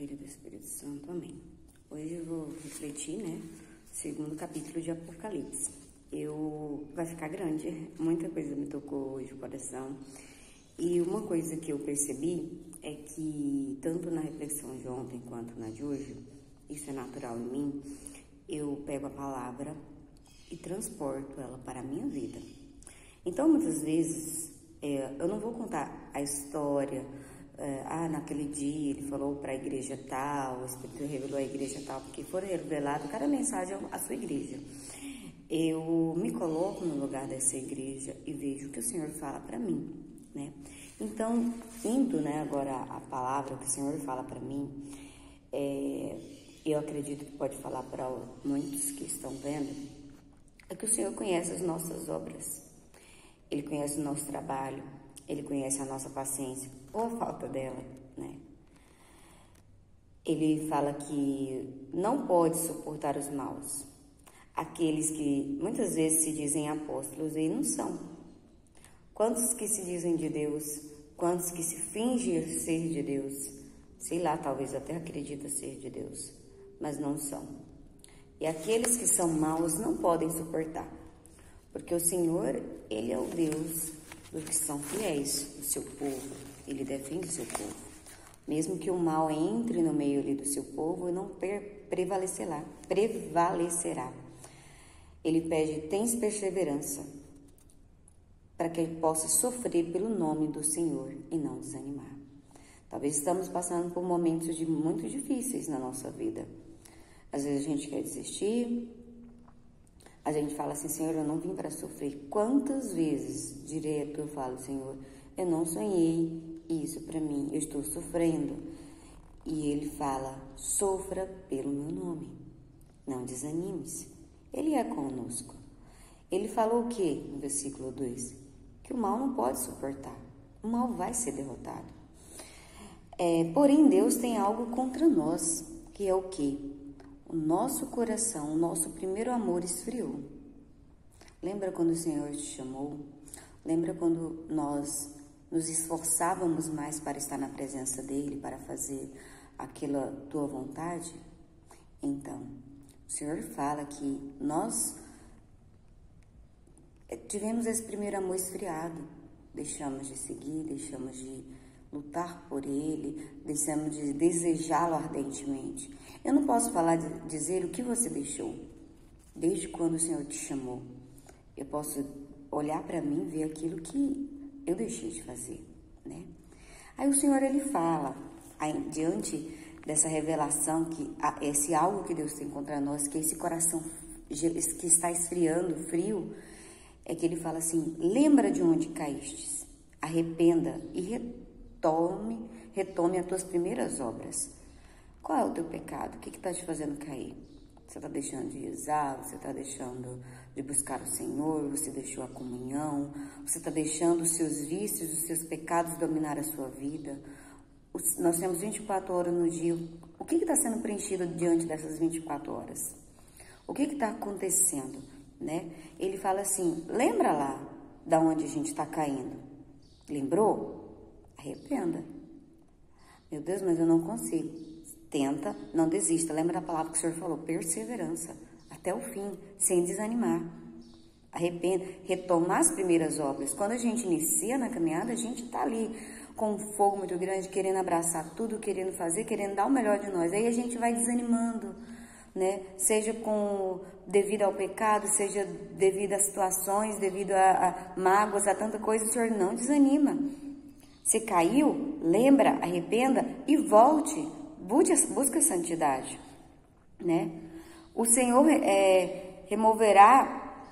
Filho e do Espírito Santo. Amém. Hoje eu vou refletir, segundo capítulo de Apocalipse. Vai ficar grande, muita coisa me tocou hoje o coração. E uma coisa que eu percebi é que, tanto na reflexão de ontem quanto na de hoje, isso é natural em mim, eu pego a palavra e transporto ela para a minha vida. Então, muitas vezes, eu não vou contar a história, naquele dia ele falou para a igreja tal, o Espírito revelou a igreja tal, porque foi revelado cada mensagem à sua igreja. Eu me coloco no lugar dessa igreja e vejo o que o Senhor fala para mim, Então, indo, agora a palavra que o Senhor fala para mim, eu acredito que pode falar para muitos que estão vendo, é que o Senhor conhece as nossas obras, Ele conhece o nosso trabalho, Ele conhece a nossa paciência, ou a falta dela, Ele fala que não pode suportar os maus, aqueles que muitas vezes se dizem apóstolos e não são. Quantos que se dizem de Deus, quantos que se fingem ser de Deus, sei lá, talvez até acredita ser de Deus, mas não são. E aqueles que são maus não podem suportar, porque o Senhor, Ele é o Deus dos que são fiéis, do seu povo, Ele defende o seu povo. Mesmo que o mal entre no meio ali do seu povo, não prevalecerá. Ele pede, tens perseverança, para que ele possa sofrer pelo nome do Senhor e não desanimar. Talvez estamos passando por momentos muito difíceis na nossa vida. Às vezes a gente quer desistir, a gente fala assim, Senhor, eu não vim para sofrer. Quantas vezes direto eu falo, Senhor, eu não sonhei isso para mim, eu estou sofrendo. E Ele fala, sofra pelo meu nome, não desanime-se. Ele é conosco. Ele falou o quê no versículo 2? Que o mal não pode suportar, o mal vai ser derrotado. Porém, Deus tem algo contra nós, que é o quê? O nosso coração, o nosso primeiro amor esfriou. Lembra quando o Senhor te chamou? Lembra quando nós nos esforçávamos mais para estar na presença dEle, para fazer aquela tua vontade? Então, o Senhor fala que nós tivemos esse primeiro amor esfriado. Deixamos de seguir, deixamos de lutar por Ele, deixamos de desejá-lo ardentemente. Eu não posso dizer o que você deixou, desde quando o Senhor te chamou. Eu posso olhar para mim e ver aquilo que eu deixei de fazer, Aí o Senhor, Ele fala, diante dessa revelação, que esse algo que Deus tem contra nós, que esse coração que está esfriando, frio, é que Ele fala assim, lembra de onde caístes, arrependa e retome as tuas primeiras obras. Qual é o teu pecado? O que está te fazendo cair? Você está deixando de rezar? Você está deixando de buscar o Senhor? Você deixou a comunhão? Você está deixando os seus vícios, os seus pecados dominar a sua vida? Nós temos 24 horas no dia. O que está sendo preenchido diante dessas 24 horas? O que está acontecendo? Ele fala assim, lembra lá da onde a gente está caindo? Lembrou? Arrependa. Meu Deus, mas eu não consigo. Tenta, não desista. Lembra da palavra que o Senhor falou? Perseverança. Até o fim, sem desanimar. Arrependa. Retomar as primeiras obras. Quando a gente inicia na caminhada, a gente está ali com um fogo muito grande, querendo abraçar tudo, querendo fazer, querendo dar o melhor de nós. Aí a gente vai desanimando, Seja devido ao pecado, seja devido a situações, devido a mágoas, a tanta coisa, o Senhor não desanima. Se caiu, lembra, arrependa e volte. Busca a santidade, O Senhor removerá,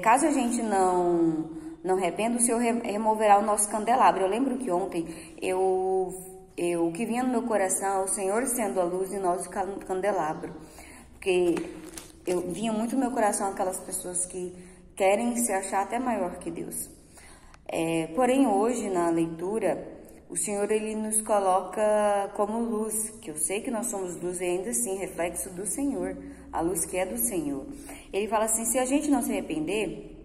caso a gente não arrependa, o Senhor removerá o nosso candelabro. Eu lembro que ontem, o que vinha no meu coração é o Senhor sendo a luz e nós o candelabro. Porque vinha muito no meu coração aquelas pessoas que querem se achar até maior que Deus. Porém, hoje, na leitura, o Senhor, Ele nos coloca como luz, que eu sei que nós somos luz e ainda assim reflexo do Senhor, a luz que é do Senhor. Ele fala assim, se a gente não se arrepender,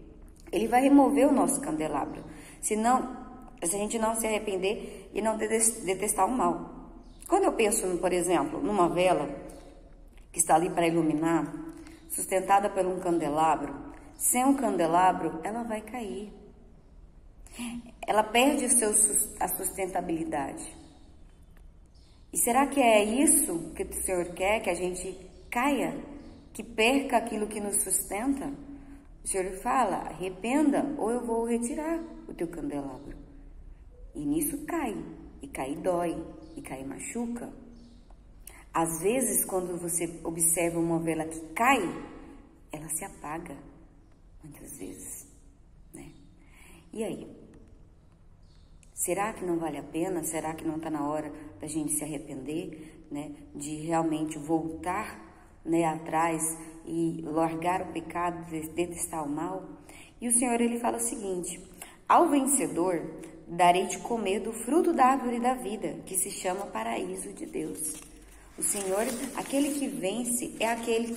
Ele vai remover o nosso candelabro. Se a gente não se arrepender e não detestar o mal. Quando eu penso, por exemplo, numa vela que está ali para iluminar, sustentada por um candelabro, sem um candelabro, ela vai cair. Ela perde a sustentabilidade. E será que é isso que o Senhor quer? Que a gente caia? Que perca aquilo que nos sustenta? O Senhor fala, arrependa ou eu vou retirar o teu candelabro. E nisso cai. E cai dói. E cai machuca. Às vezes, quando você observa uma vela que cai, ela se apaga. Muitas vezes, né? E aí? Será que não vale a pena? Será que não está na hora da gente se arrepender, né? De realmente voltar, né, atrás e largar o pecado, detestar o mal? E o Senhor, ele fala o seguinte: ao vencedor darei de comer do fruto da árvore da vida, que se chama paraíso de Deus. O Senhor, aquele que vence, é aquele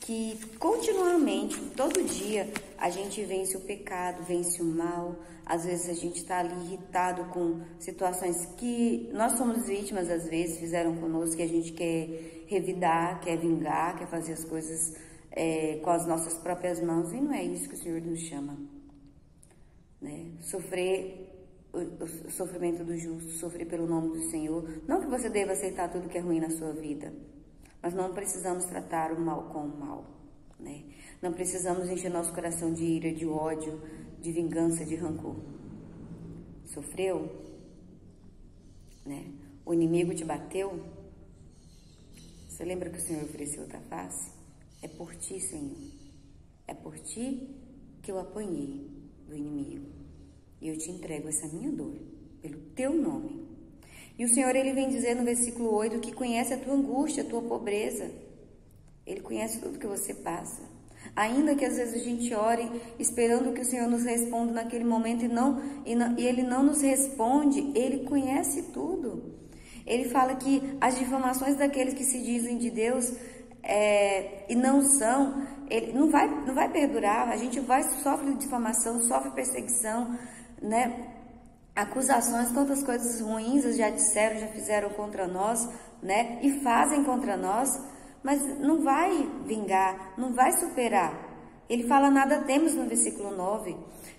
que continuamente, todo dia, a gente vence o pecado, vence o mal. Às vezes a gente está ali irritado com situações que nós somos vítimas, às vezes, fizeram conosco, que a gente quer revidar, quer vingar, quer fazer as coisas com as nossas próprias mãos. E não é isso que o Senhor nos chama, né? Sofrer o sofrimento do justo, sofrer pelo nome do Senhor. Não que você deva aceitar tudo que é ruim na sua vida, mas não precisamos tratar o mal com o mal, né? Não precisamos encher nosso coração de ira, de ódio, de vingança, de rancor. Sofreu, né? O inimigo te bateu. Você lembra que o Senhor ofereceu outra face? É por ti, Senhor. É por ti que eu apanhei do inimigo. E eu te entrego essa minha dor, pelo teu nome. E o Senhor, ele vem dizer no versículo 8 que conhece a tua angústia, a tua pobreza. Ele conhece tudo que você passa. Ainda que às vezes a gente ore esperando que o Senhor nos responda naquele momento e Ele não nos responde, Ele conhece tudo. Ele fala que as difamações daqueles que se dizem de Deus e não são, Ele não vai perdurar. A gente sofre difamação, sofre perseguição, né? Acusações, tantas coisas ruins já disseram, já fizeram contra nós, né? E fazem contra nós, mas não vai vingar, não vai superar. Ele fala, nada temos no versículo 9,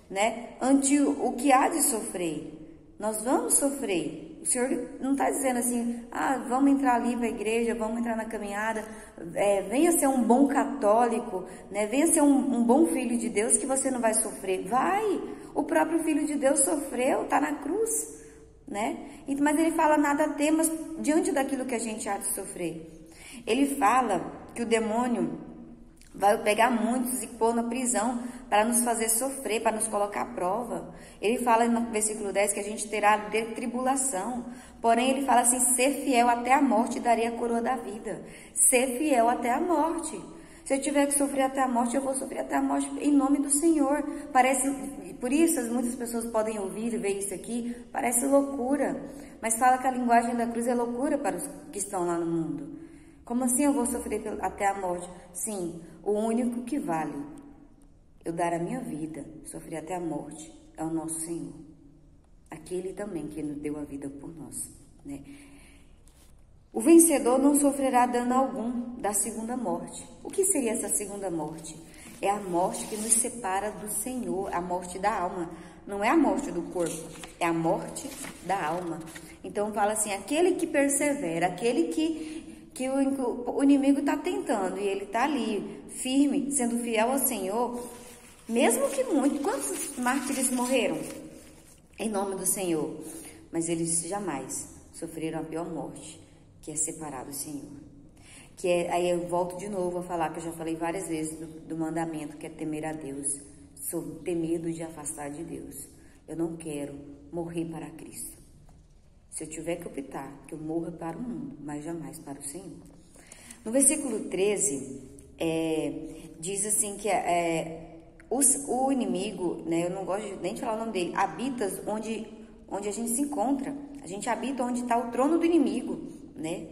né? Ante o que há de sofrer, nós vamos sofrer. O Senhor não está dizendo assim, vamos entrar ali para a igreja, vamos entrar na caminhada, venha ser um bom católico, né? Venha ser um bom filho de Deus que você não vai sofrer. Vai! O próprio Filho de Deus sofreu, está na cruz, né? Mas ele fala, nada temos diante daquilo que a gente há de sofrer. Ele fala que o demônio vai pegar muitos e pôr na prisão para nos fazer sofrer, para nos colocar à prova. Ele fala no versículo 10 que a gente terá de tribulação. Porém, ele fala assim, ser fiel até a morte, daria a coroa da vida. Ser fiel até a morte. Se eu tiver que sofrer até a morte, eu vou sofrer até a morte em nome do Senhor. Por isso, muitas pessoas podem ouvir e ver isso aqui, parece loucura. Mas fala que a linguagem da cruz é loucura para os que estão lá no mundo. Como assim eu vou sofrer até a morte? Sim, o único que vale eu dar a minha vida, sofrer até a morte, é o nosso Senhor. Aquele também que nos deu a vida por nós, né? O vencedor não sofrerá dano algum da segunda morte. O que seria essa segunda morte? É a morte que nos separa do Senhor, a morte da alma. Não é a morte do corpo, é a morte da alma. Então fala assim, aquele que persevera, aquele que o inimigo está tentando e ele está ali, firme, sendo fiel ao Senhor, mesmo que muito. Quantos mártires morreram em nome do Senhor? Mas eles jamais sofreram a pior morte, que é separar do Senhor. Aí eu volto de novo a falar, que eu já falei várias vezes do mandamento, que é temer a Deus. Ter medo de afastar de Deus. Eu não quero morrer para Cristo. Se eu tiver que optar, que eu morra para o mundo, mas jamais para o Senhor. No versículo 13, diz assim que o inimigo, né, eu não gosto nem de falar o nome dele, habita onde a gente se encontra. A gente habita onde está o trono do inimigo, né?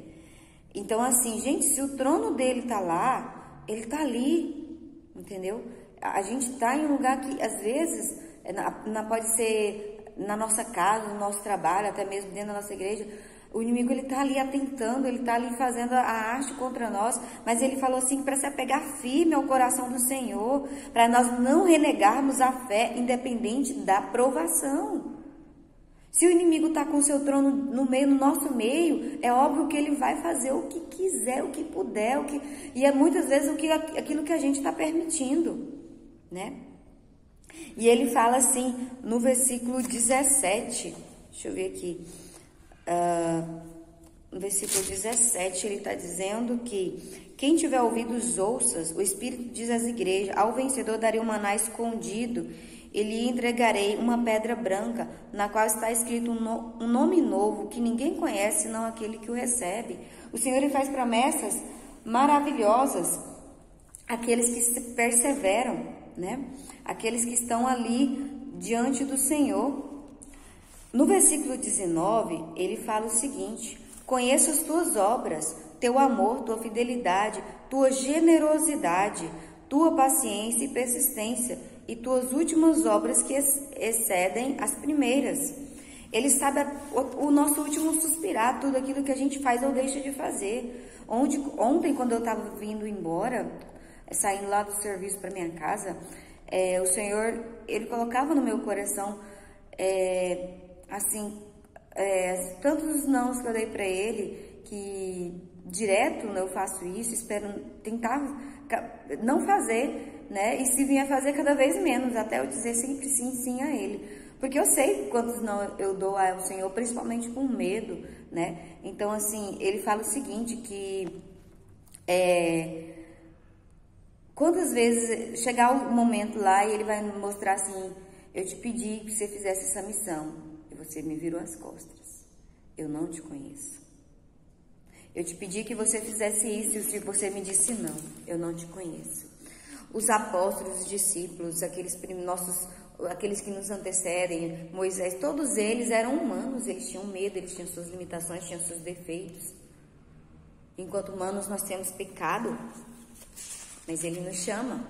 Então, assim, gente, se o trono dele está lá, ele está ali, entendeu? A gente está em um lugar que, às vezes, pode ser na nossa casa, no nosso trabalho, até mesmo dentro da nossa igreja, o inimigo, ele está ali atentando, ele está ali fazendo a arte contra nós, mas ele falou assim, para se apegar firme ao coração do Senhor, para nós não renegarmos a fé, independente da provação. Se o inimigo está com seu trono no nosso meio, é óbvio que ele vai fazer o que quiser, o que puder, e é muitas vezes aquilo que a gente está permitindo, né? E ele fala assim, no versículo 17, deixa eu ver aqui, no versículo 17, ele está dizendo que quem tiver ouvidos ouças, o Espírito diz às igrejas, ao vencedor darei um maná escondido, e lhe entregarei uma pedra branca, na qual está escrito um nome novo, que ninguém conhece, senão aquele que o recebe. O Senhor, ele faz promessas maravilhosas àqueles que perseveram, né? Aqueles que estão ali diante do Senhor. No versículo 19, ele fala o seguinte: conheço as tuas obras, teu amor, tua fidelidade, tua generosidade, tua paciência e persistência, e tuas últimas obras que excedem as primeiras. Ele sabe o nosso último suspirar, tudo aquilo que a gente faz ou deixa de fazer. Ontem, quando eu estava vindo embora, saindo lá do serviço para minha casa, o Senhor, ele colocava no meu coração, assim, tantos nãos que eu dei para ele, que direto, né, eu faço isso, espero tentar não fazer, né, e se vier fazer cada vez menos, até eu dizer sempre sim, sim a ele, porque eu sei quantos não eu dou ao Senhor, principalmente com medo, né. Então, assim, ele fala o seguinte, que quantas vezes chegar o momento lá e ele vai me mostrar assim, eu te pedi que você fizesse essa missão e você me virou as costas, eu não te conheço. Eu te pedi que você fizesse isso e você me disse não, eu não te conheço. Os apóstolos, os discípulos, aqueles que nos antecedem, Moisés, todos eles eram humanos, eles tinham medo, eles tinham suas limitações, tinham seus defeitos. Enquanto humanos nós temos pecado, mas ele nos chama.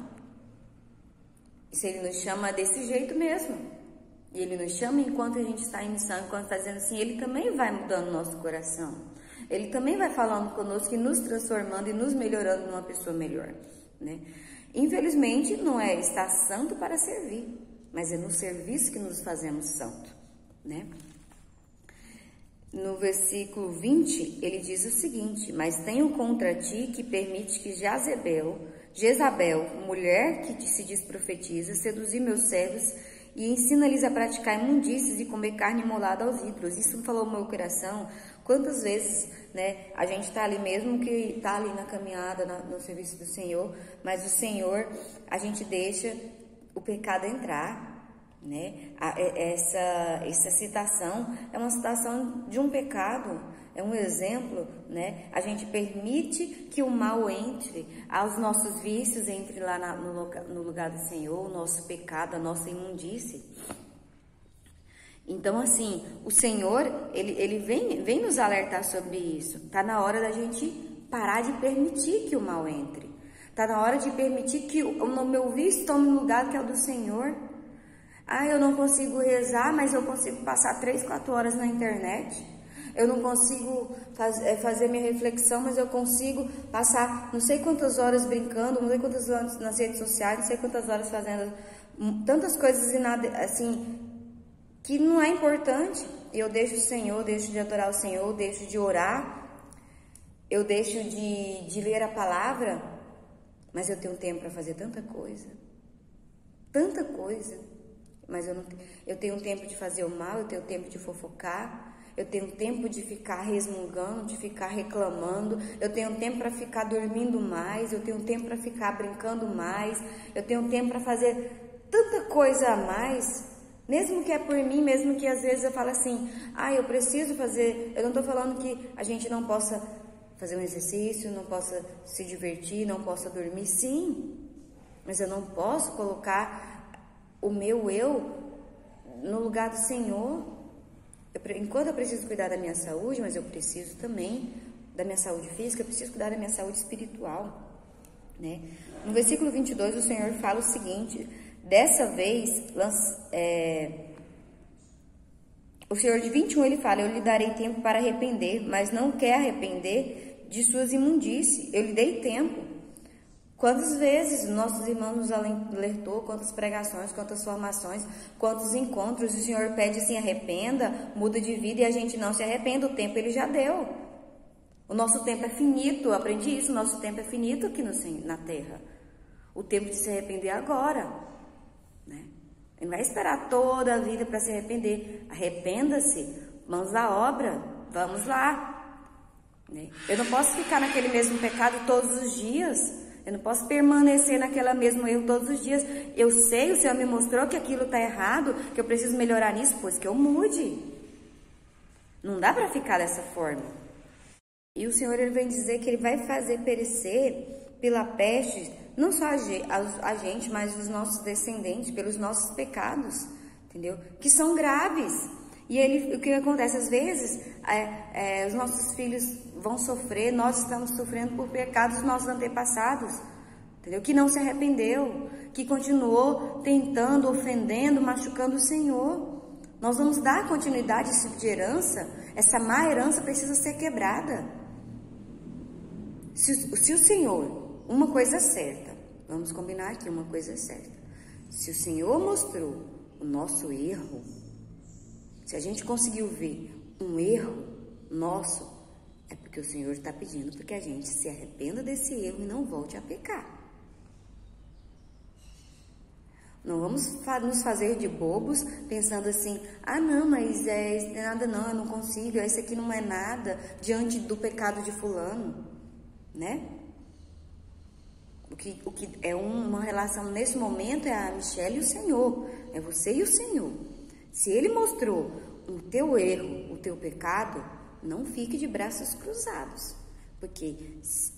E se ele nos chama desse jeito mesmo, e ele nos chama enquanto a gente está em missão, enquanto está dizendo assim, ele também vai mudando o nosso coração. Ele também vai falando conosco e nos transformando e nos melhorando numa pessoa melhor, né? Infelizmente, não é estar santo para servir, mas é no serviço que nos fazemos santo, né? No versículo 20, ele diz o seguinte: mas tenho contra ti que permite que Jezabel, mulher que se diz profetiza, seduzir meus servos e ensina-lhes a praticar imundícies e comer carne imolada aos ídolos. Isso falou no meu coração. Quantas vezes, né, a gente está ali mesmo que está ali na caminhada, no serviço do Senhor, mas o Senhor, a gente deixa o pecado entrar, né? Essa citação é uma citação de um pecado, é um exemplo, né? A gente permite que o mal entre, aos nossos vícios entre lá no lugar do Senhor, o nosso pecado, a nossa imundície. Então, assim, o Senhor, ele vem nos alertar sobre isso. Tá na hora da gente parar de permitir que o mal entre. Tá na hora de permitir que o meu vício tome um lugar que é o do Senhor. Ah, eu não consigo rezar, mas eu consigo passar 3, 4 horas na internet. Eu não consigo fazer minha reflexão, mas eu consigo passar não sei quantas horas brincando, não sei quantas horas nas redes sociais, não sei quantas horas fazendo tantas coisas e nada, assim, que não é importante. Eu deixo o Senhor, deixo de adorar o Senhor, deixo de orar, eu deixo de ler a palavra, mas eu tenho tempo para fazer tanta coisa, mas eu tenho tempo de fazer o mal, eu tenho tempo de fofocar, eu tenho tempo de ficar resmungando, de ficar reclamando, eu tenho tempo para ficar dormindo mais, eu tenho tempo para ficar brincando mais, eu tenho tempo para fazer tanta coisa a mais, mesmo que é por mim, mesmo que às vezes eu falo assim, eu preciso fazer, eu não estou falando que a gente não possa fazer um exercício, não possa se divertir, não possa dormir, sim, mas eu não posso colocar o meu eu no lugar do Senhor. Enquanto eu preciso cuidar da minha saúde, mas eu preciso também da minha saúde física, eu preciso cuidar da minha saúde espiritual, né? No versículo 22, o Senhor fala o seguinte: dessa vez, O Senhor de 21, ele fala: eu lhe darei tempo para arrepender, mas não quer arrepender de suas imundícies. Eu lhe dei tempo. Quantas vezes nossos irmãos nos alertou, quantas pregações, quantas formações, quantos encontros o Senhor pede assim: arrependa, muda de vida, e a gente não se arrependa. O tempo ele já deu. O nosso tempo é finito, eu aprendi isso, o nosso tempo é finito aqui na terra. O tempo de se arrepender é agora, né? Ele vai esperar toda a vida para se arrepender. Arrependa-se, mãos à obra, vamos lá, né? Eu não posso ficar naquele mesmo pecado todos os dias. Eu não posso permanecer naquele mesmo erro todos os dias. Eu sei, o Senhor me mostrou que aquilo está errado, que eu preciso melhorar nisso, pois que eu mude. Não dá para ficar dessa forma. E o Senhor, ele vem dizer que ele vai fazer perecer pela peste, não só a gente, mas os nossos descendentes, pelos nossos pecados, entendeu? Que são graves. E o que acontece? Às vezes, os nossos filhos vão sofrer, nós estamos sofrendo por pecados dos nossos antepassados, entendeu? Que não se arrependeu, que continuou tentando, ofendendo, machucando o Senhor. Nós vamos dar continuidade a esse tipo de herança. Essa má herança precisa ser quebrada. Se o Senhor, uma coisa é certa, vamos combinar aqui, uma coisa é certa. Se o Senhor mostrou o nosso erro, se a gente conseguiu ver um erro nosso, é porque o Senhor está pedindo para que a gente se arrependa desse erro e não volte a pecar. Não vamos nos fazer de bobos pensando assim: ah não, mas isso não é nada não, eu não consigo, isso aqui não é nada diante do pecado de fulano, né? O que é uma relação nesse momento é a Michelle e o Senhor, é você e o Senhor. Se Ele mostrou o teu erro, o teu pecado, não fique de braços cruzados, porque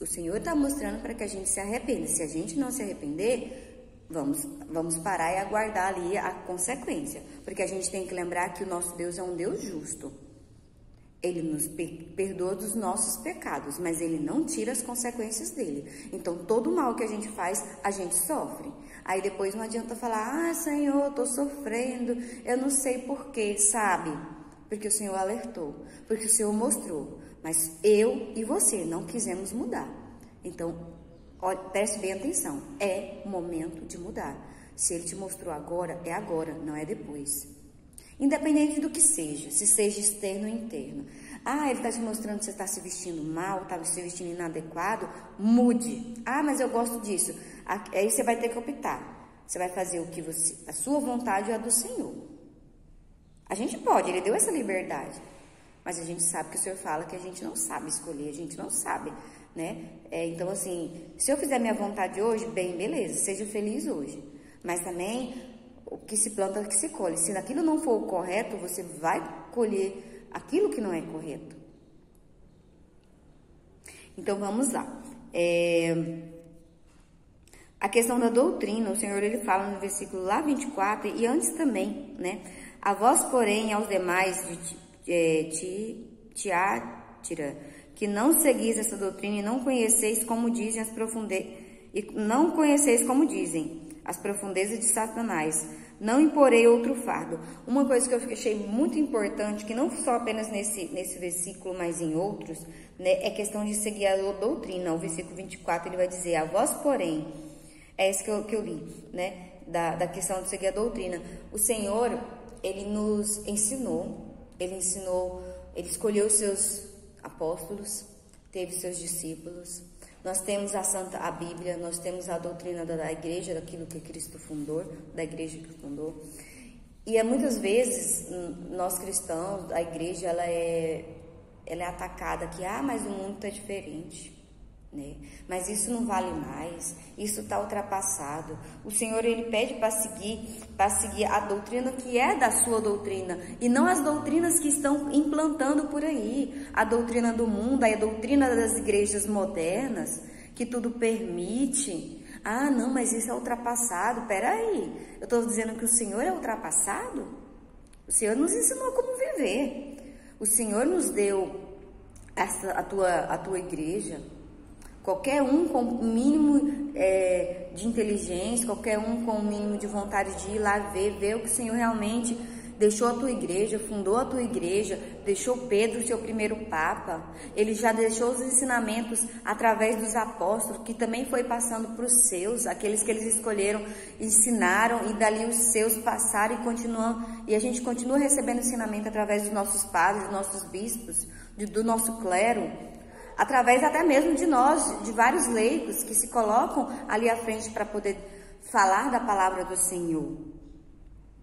o Senhor está mostrando para que a gente se arrependa. Se a gente não se arrepender, vamos parar e aguardar ali a consequência, porque a gente tem que lembrar que o nosso Deus é um Deus justo. Ele nos perdoa dos nossos pecados, mas Ele não tira as consequências dele. Então, todo mal que a gente faz, a gente sofre. Aí depois não adianta falar: ah, Senhor, eu estou sofrendo, eu não sei porquê, sabe? Porque o Senhor alertou, porque o Senhor mostrou, mas eu e você não quisemos mudar. Então, preste bem atenção, é momento de mudar. Se Ele te mostrou agora, é agora, não é depois. Independente do que seja, se seja externo ou interno. Ah, Ele está te mostrando que você está se vestindo mal, está se vestindo inadequado, mude. Ah, mas eu gosto disso. Aí você vai ter que optar. Você vai fazer o que a sua vontade ou a do Senhor. A gente pode, Ele deu essa liberdade. Mas a gente sabe que o Senhor fala que a gente não sabe escolher, a gente não sabe, né? Então, assim, se eu fizer minha vontade hoje, bem, beleza, seja feliz hoje. Mas também, o que se planta, o que se colhe. Se aquilo não for o correto, você vai colher aquilo que não é correto. Então, vamos lá. A questão da doutrina, o Senhor, ele fala no versículo lá 24, e antes também, né? A vós, porém, aos demais de Tiátira, que não seguis essa doutrina e não conheceis como dizem as profundezas de Satanás, não imporei outro fardo. Uma coisa que eu achei muito importante, que não só apenas nesse versículo, mas em outros, né, é questão de seguir a doutrina. O versículo 24, ele vai dizer: a vós, porém, é isso que eu li, né, da questão de seguir a doutrina. O Senhor, Ele nos ensinou, Ele escolheu os seus apóstolos, teve seus discípulos. Nós temos a Bíblia, nós temos a doutrina da igreja, daquilo que Cristo fundou, da igreja que fundou. E muitas vezes, nós cristãos, a igreja, ela é atacada que, mas o mundo está diferente, né? Mas isso não vale mais, isso está ultrapassado. O Senhor, Ele pede para seguir a doutrina que é da sua doutrina, e não as doutrinas que estão implantando por aí, a doutrina do mundo, a doutrina das igrejas modernas, que tudo permite. Ah, não, mas isso é ultrapassado. Peraí, eu estou dizendo que o Senhor é ultrapassado? O Senhor nos ensinou como viver. O Senhor nos deu a tua igreja. Qualquer um com o mínimo de inteligência, qualquer um com o mínimo de vontade de ir lá ver o que o Senhor realmente deixou a tua igreja, fundou a tua igreja, deixou Pedro, seu primeiro papa. Ele já deixou os ensinamentos através dos apóstolos, que também foi passando para os seus, aqueles que eles escolheram, ensinaram, e dali os seus passaram e continuam. E a gente continua recebendo ensinamento através dos nossos padres, dos nossos bispos, do nosso clero, através até mesmo de nós, de vários leigos que se colocam ali à frente para poder falar da palavra do Senhor,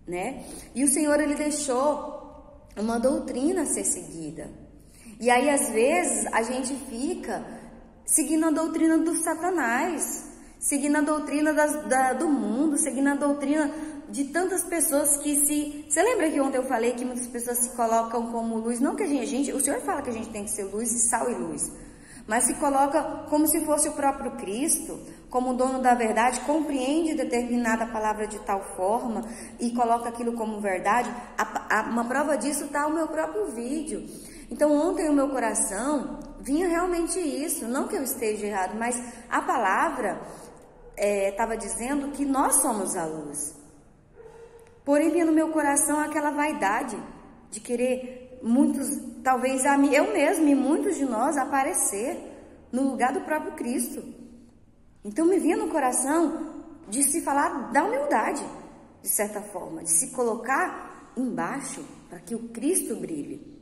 né? E o Senhor, ele deixou uma doutrina a ser seguida. E aí, às vezes, a gente fica seguindo a doutrina do Satanás, seguindo a doutrina do mundo, seguindo a doutrina de tantas pessoas que se... Você lembra que ontem eu falei que muitas pessoas se colocam como luz? Não que a gente... O Senhor fala que a gente tem que ser luz e sal e luz, mas se coloca como se fosse o próprio Cristo, como o dono da verdade, compreende determinada palavra de tal forma e coloca aquilo como verdade. Uma prova disso está o meu próprio vídeo. Então, ontem o meu coração vinha realmente isso, não que eu esteja errado, mas a palavra estava dizendo que nós somos a luz. Porém, vinha no meu coração aquela vaidade de querer muitos, talvez eu mesmo e muitos de nós, aparecer no lugar do próprio Cristo. Então, me vinha no coração de se falar da humildade, de certa forma, de se colocar embaixo para que o Cristo brilhe.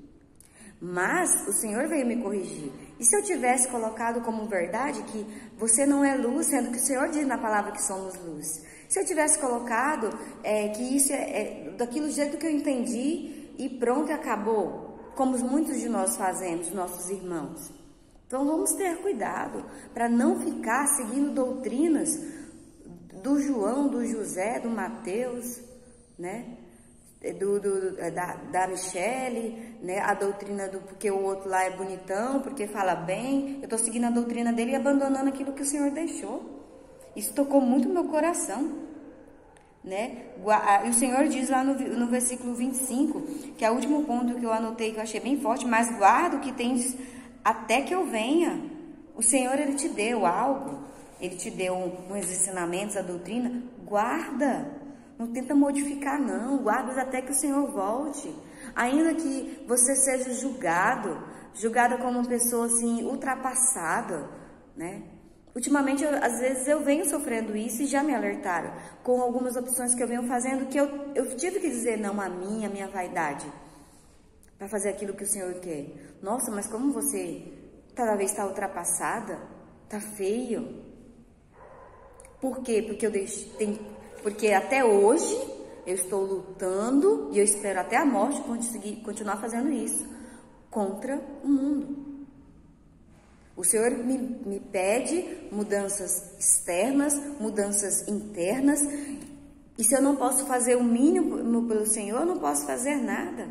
Mas o Senhor veio me corrigir. E se eu tivesse colocado como verdade que você não é luz, sendo que o Senhor diz na palavra que somos luz? Se eu tivesse colocado que isso é daquilo jeito que eu entendi e pronto, acabou, como muitos de nós fazemos, nossos irmãos. Então, vamos ter cuidado para não ficar seguindo doutrinas do João, do José, do Mateus, né? Da Michele, né? A doutrina do porque o outro lá é bonitão, porque fala bem. Eu estou seguindo a doutrina dele e abandonando aquilo que o Senhor deixou. Isso tocou muito meu coração, né? E o Senhor diz lá no versículo 25, que é o último ponto que eu anotei, que eu achei bem forte: mas guarda o que tens até que eu venha. O Senhor, ele te deu algo, ele te deu uns ensinamentos, a doutrina, guarda, não tenta modificar não, guarda até que o Senhor volte, ainda que você seja julgada como uma pessoa assim, ultrapassada, né? Ultimamente, às vezes eu venho sofrendo isso e já me alertaram com algumas opções que eu venho fazendo, que eu tive que dizer não a minha vaidade, para fazer aquilo que o Senhor quer. Nossa, mas como você cada vez está ultrapassada, está feio. Por quê? Porque até hoje eu estou lutando e eu espero até a morte conseguir continuar fazendo isso contra o mundo. O Senhor me pede mudanças externas, mudanças internas, e se eu não posso fazer o mínimo pelo Senhor, eu não posso fazer nada.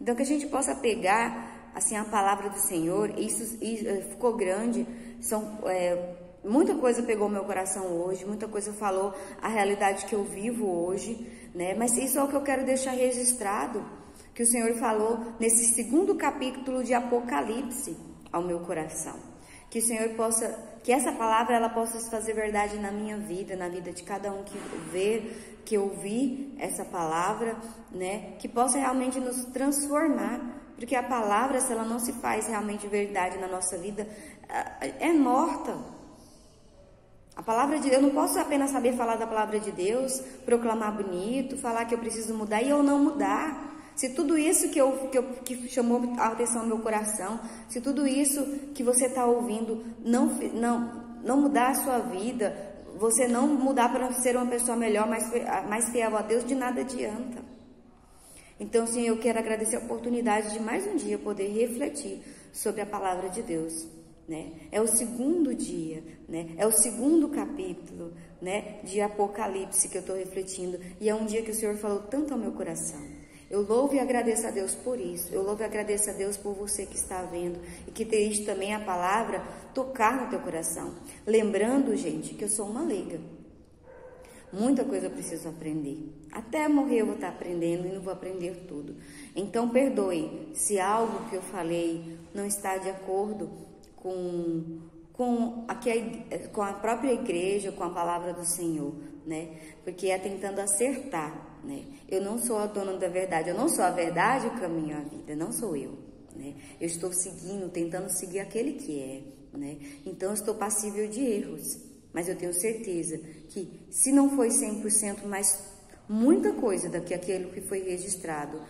Então, que a gente possa pegar, assim, a palavra do Senhor. Isso ficou grande, muita coisa pegou meu coração hoje, muita coisa falou a realidade que eu vivo hoje, né? Mas isso é o que eu quero deixar registrado, que o Senhor falou nesse 2º capítulo de Apocalipse ao meu coração. Que o Senhor possa, que essa palavra ela possa se fazer verdade na minha vida, na vida de cada um que ver, que ouvir essa palavra, né? Que possa realmente nos transformar, porque a palavra, se ela não se faz realmente verdade na nossa vida, é morta. A palavra de Deus, eu não posso apenas saber falar da palavra de Deus, proclamar bonito, falar que eu preciso mudar e eu não mudar. Se tudo isso que chamou a atenção no meu coração, se tudo isso que você está ouvindo não mudar a sua vida, você não mudar para ser uma pessoa melhor, mais fiel a Deus, de nada adianta. Então, sim, eu quero agradecer a oportunidade de mais um dia poder refletir sobre a palavra de Deus, né? É o 2º dia, né? É o 2º capítulo, né, de Apocalipse que eu estou refletindo, e é um dia que o Senhor falou tanto ao meu coração. Eu louvo e agradeço a Deus por isso. Eu louvo e agradeço a Deus por você que está vendo e que deixe também a palavra tocar no teu coração. Lembrando, gente, que eu sou uma leiga. Muita coisa eu preciso aprender. Até morrer eu vou estar aprendendo e não vou aprender tudo. Então, perdoe se algo que eu falei não está de acordo com a própria igreja, com a palavra do Senhor, né? Porque é tentando acertar, né? Eu não sou a dona da verdade, eu não sou a verdade, o caminho e a vida, não sou eu, né? Eu estou seguindo, tentando seguir aquele que é, né? Então eu estou passível de erros, mas eu tenho certeza que se não foi 100%, mas muita coisa daquilo que foi registrado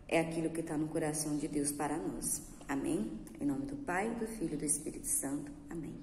é aquilo que está no coração de Deus para nós. Amém? Em nome do Pai, do Filho e do Espírito Santo. Amém.